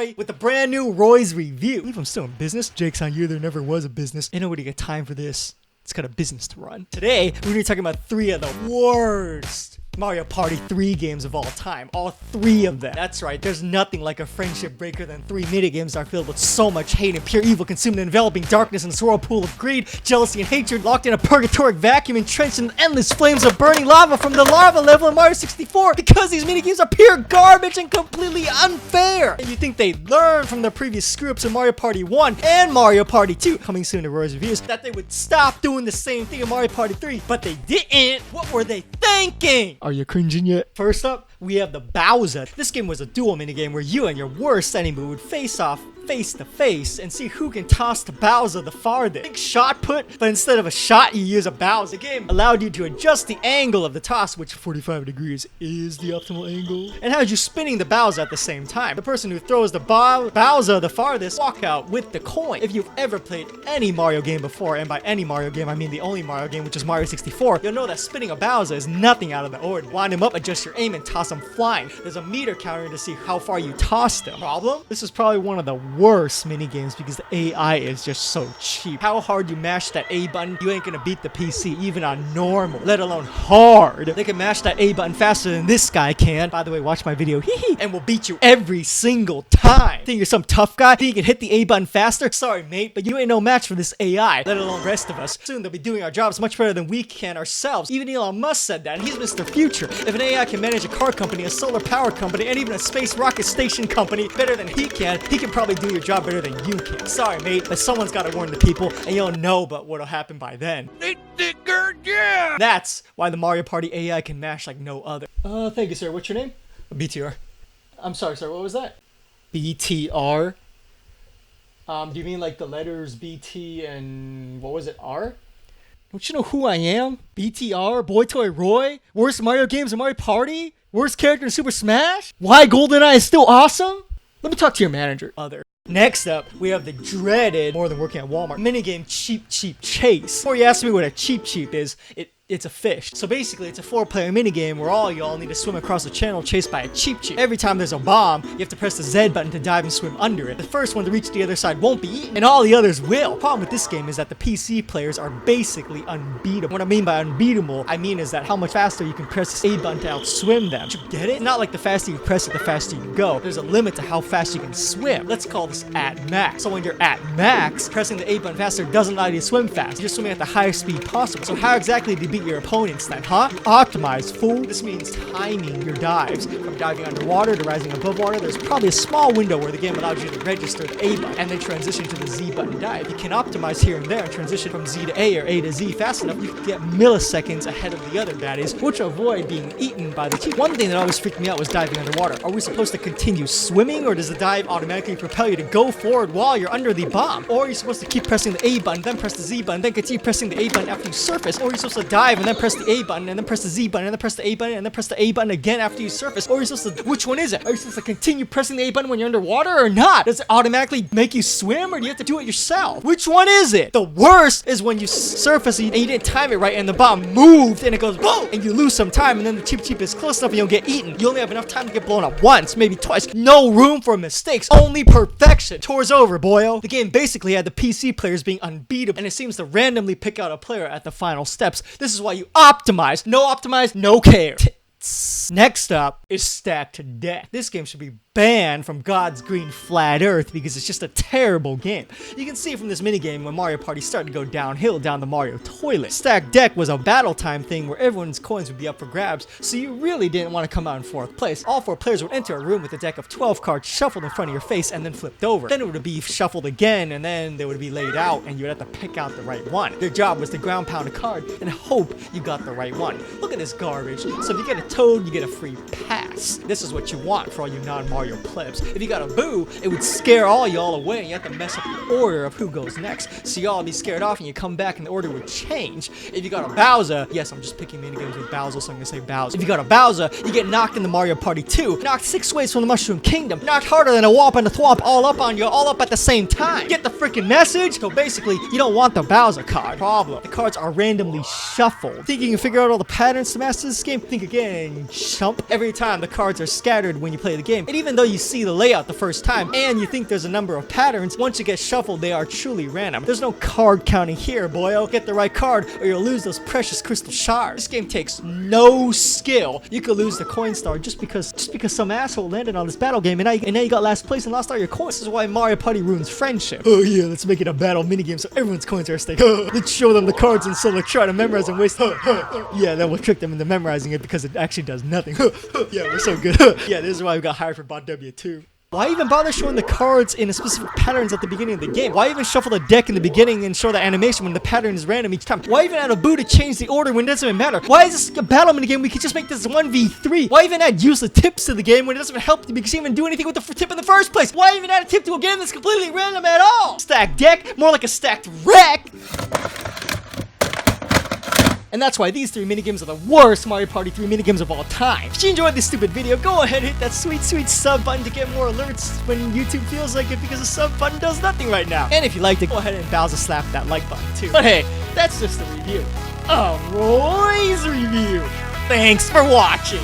Roy with the brand new Roy's Review. I believe I'm still in business. Jake's on you, there never was a business. Ain't nobody got time for this. It's got a business to run. Today, we're gonna be talking about 3 of the worst Mario Party 3 games of all time. All 3 of them. That's right, there's nothing like a friendship breaker than 3 minigames that are filled with so much hate and pure evil, consumed in enveloping darkness and this whirlpool of greed, jealousy, and hatred, locked in a purgatoric vacuum, entrenched in endless flames of burning lava from the lava level in Mario 64, because these minigames are pure garbage and completely unfair. And you think they learned from their previous screw-ups in Mario Party 1 and Mario Party 2, coming soon to Roy's Reviews, that they would stop doing the same thing in Mario Party 3, but they didn't. What were they thinking? Are you cringing yet? First up, we have the Bowser. This game was a duel minigame where you and your worst enemy would face off face to face and see who can toss the Bowser the farthest. Think shot put, but instead of a shot, you use a Bowser. The game allowed you to adjust the angle of the toss, which 45 degrees is the optimal angle, and had you spinning the Bowser at the same time. The person who throws the Bowser the farthest walk out with the coin. If you've ever played any Mario game before, and by any Mario game I mean the only Mario game, which is Mario 64, you'll know that spinning a Bowser is nothing out of the ordinary. Wind him up, adjust your aim, and toss him flying. There's a meter counter to see how far you tossed him. Problem? This is probably one of the worst minigames because the AI is just so cheap. How hard you mash that A button, you ain't gonna beat the PC even on normal, let alone hard. They can mash that A button faster than this guy can. By the way, watch my video, and will beat you every single time. Think you're some tough guy? Think you can hit the A button faster? Sorry, mate, but you ain't no match for this AI, let alone the rest of us. Soon they'll be doing our jobs much better than we can ourselves. Even Elon Musk said that, and he's Mr. Future. If an AI can manage a car company, a solar power company, and even a space rocket station company better than he can probably do your job better than you can. Sorry, mate, but someone's gotta warn the people, and you'll know but what'll happen by then. That's why the Mario Party AI can mash like no other. Thank you, sir. What's your name? BTR. I'm sorry, sir. What was that? BTR? Do you mean like the letters BT and what was it, R? Don't you know who I am? BTR, BoyToyRoy? Worst Mario games in Mario Party? Worst character in Super Smash? Why GoldenEye is still awesome? Let me talk to your manager. Next up, we have the dreaded, more than working at Walmart, minigame Cheep Cheep Chase. Before you ask me what a Cheep Cheep is, it's a fish. So basically, it's a 4-player minigame where all y'all need to swim across the channel chased by a Cheep Cheep. Every time there's a bomb, you have to press the Z button to dive and swim under it. The first one to reach the other side won't be eaten, and all the others will. The problem with this game is that the PC players are basically unbeatable. What I mean by unbeatable, I mean is that how much faster you can press this A button to outswim them. Did you get it? It's not like the faster you press it, the faster you go. There's a limit to how fast you can swim. Let's call this at max. So when you're at max, pressing the A button faster doesn't allow you to swim fast. You're swimming at the highest speed possible. So how exactly do you beat your opponents then, huh? Optimize, fool. This means timing your dives. From diving underwater to rising above water, there's probably a small window where the game allows you to register the A button and then transition to the Z button dive. You can optimize here and there and transition from Z to A or A to Z fast enough, you can get milliseconds ahead of the other baddies, which avoid being eaten by the team. One thing that always freaked me out was diving underwater. Are we supposed to continue swimming, or does the dive automatically propel you to go forward while you're under the bomb? Or are you supposed to keep pressing the A button, then press the Z button, then continue pressing the A button after you surface? Or are you supposed to dive and then press the A button, and then press the Z button, and then press the A button, and then press the A button again after you surface? Or are you supposed to, which one is it? Are you supposed to continue pressing the A button when you're underwater or not? Does it automatically make you swim, or do you have to do it yourself? Which one is it? The worst is when you surface and you didn't time it right and the bomb moved and it goes boom, and you lose some time, and then the Cheep Cheep is close enough and you don't get eaten. You only have enough time to get blown up once, maybe twice. No room for mistakes, only perfection. Tour's over, boyo. The game basically had the PC players being unbeatable, and it seems to randomly pick out a player at the final steps. This is why you optimize. No optimize, no care. Next up is Stacked Deck. This game should be banned from God's green flat earth because it's just a terrible game. You can see from this minigame when Mario Party started to go downhill down the Mario toilet. Stacked Deck was a battle time thing where everyone's coins would be up for grabs, so you really didn't want to come out in 4th place. All 4 players would enter a room with a deck of 12 cards shuffled in front of your face and then flipped over. Then it would be shuffled again, and then they would be laid out, and you would have to pick out the right one. Their job was to ground pound a card and hope you got the right one. Look at this garbage. So if you get a Toad, you get a free pass. This is what you want for all you non-Mario plebs. If you got a Boo, it would scare all y'all away, and you have to mess up the order of who goes next. So y'all would be scared off, and you come back and the order would change. If you got a Bowser, yes, I'm just picking minigames with Bowser, so I'm gonna say Bowser. If you got a Bowser, you get knocked in the Mario Party 2, knocked 6 ways from the Mushroom Kingdom, knocked harder than a Womp and a Thwomp all up on you, all up at the same time. Get the freaking message? So basically, you don't want the Bowser card. Problem. The cards are randomly shuffled. Think you can figure out all the patterns to master this game? Think again. and chump. Every time the cards are scattered when you play the game. And even though you see the layout the first time and you think there's a number of patterns, once you get shuffled, they are truly random. There's no card counting here, boyo. Get the right card or you'll lose those precious crystal shards. This game takes no skill. You could lose the coin star just because some asshole landed on this battle game and now you got last place and lost all your coins. This is why Mario Party ruins friendship. Oh yeah, let's make it a battle minigame so everyone's coins are at stake. Let's show them the cards and so they'll try to memorize and waste. Yeah, then we'll trick them into memorizing it because it actually does nothing. Yeah, we're so good. Yeah, this is why we got hired for Bot W2. Why even bother showing the cards in a specific patterns at the beginning of the game? Why even shuffle the deck in the beginning and show the animation when the pattern is random each time? Why even add a boo to change the order when it doesn't even matter? Why is this a battle minigame? We could just make this 1v3. Why even add useless tips to the game when it doesn't help you because you even do anything with the tip in the first place? Why even add a tip to a game that's completely random at all? Stacked deck? More like a stacked wreck! And that's why these 3 minigames are the worst Mario Party 3 minigames of all time. If you enjoyed this stupid video, go ahead and hit that sweet sub button to get more alerts when YouTube feels like it because the sub button does nothing right now. And if you liked it, go ahead and Bowser slap that like button too. But hey, that's just a review. A Roy's review. Thanks for watching.